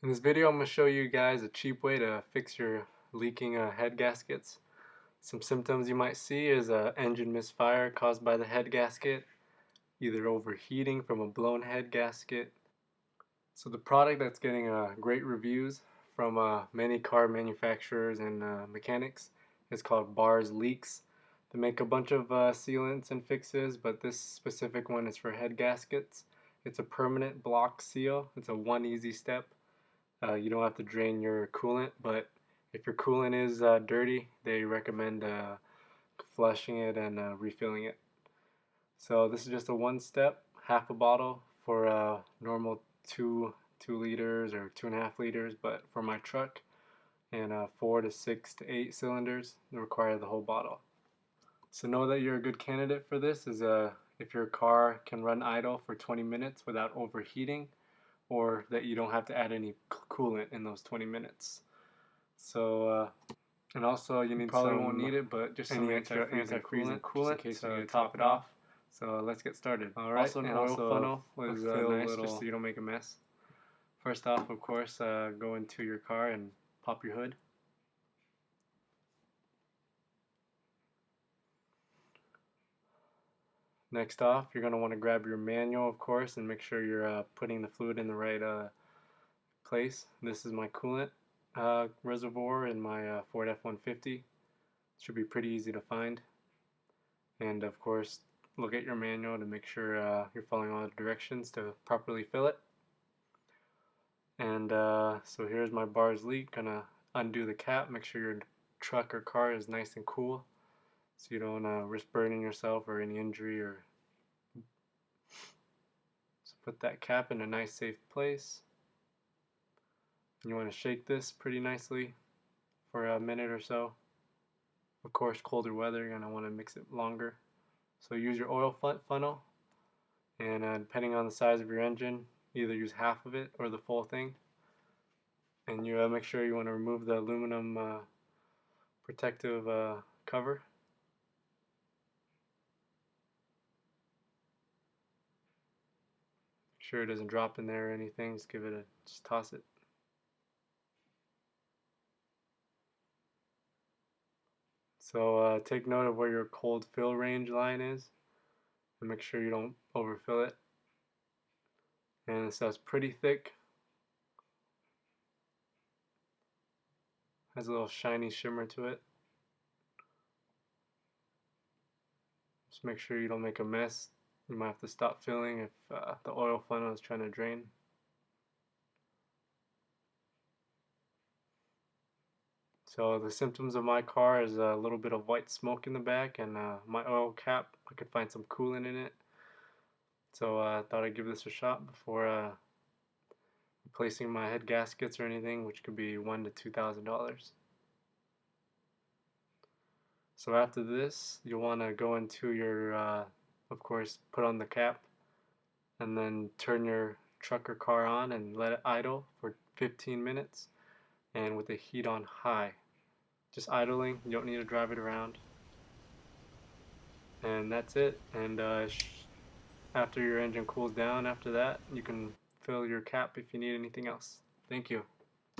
In this video, I'm going to show you guys a cheap way to fix your leaking head gaskets. Some symptoms you might see is engine misfire caused by the head gasket, either overheating from a blown head gasket. So the product that's getting great reviews from many car manufacturers and mechanics is called Leaks. They make a bunch of sealants and fixes, but this specific one is for head gaskets. It's a permanent block seal. It's a one easy step. You don't have to drain your coolant, but if your coolant is dirty, they recommend flushing it and refilling it. So this is just a one step, half a bottle for normal 2 liters or 2.5 liters, but for my truck and 4 to 6 to 8 cylinders, they require the whole bottle. So know that you're a good candidate for this is if your car can run idle for 20 minutes without overheating, or that you don't have to add any coolant in those 20 minutes. So, and also you probably won't need it, but just some anti-freezing coolant in case you need to top it off. So let's get started. Alright, also an oil funnel was nice just so you don't make a mess. First off, of course, go into your car and pop your hood. Next off, you're going to want to grab your manual, of course, and make sure you're putting the fluid in the right place. This is my coolant reservoir in my Ford F-150. Should be pretty easy to find. And of course, look at your manual to make sure you're following all the directions to properly fill it. And so here's my bars leak. Gonna undo the cap, make sure your truck or car is nice and cool, so you don't risk burning yourself or any injury. So put that cap in a nice safe place. You want to shake this pretty nicely for a minute or so. Of course, colder weather, you're going to want to mix it longer. So use your oil funnel, and depending on the size of your engine, either use half of it or the full thing. And you make sure you want to remove the aluminum protective cover. Sure it doesn't drop in there or anything, just toss it. So take note of where your cold fill range line is and make sure you don't overfill it. And this stuff's pretty thick. Has a little shiny shimmer to it. Just make sure you don't make a mess. You might have to stop filling if the oil funnel is trying to drain. So the symptoms of my car is a little bit of white smoke in the back, and my oil cap, I could find some coolant in it. So I thought I'd give this a shot before replacing my head gaskets or anything, which could be $1,000 to $2,000. So after this, you'll want to go into your, of course, put on the cap, and then turn your truck or car on and let it idle for 15 minutes, and with the heat on high. Just idling, you don't need to drive it around. And that's it. And after your engine cools down after that, you can fill your cap if you need anything else. Thank you.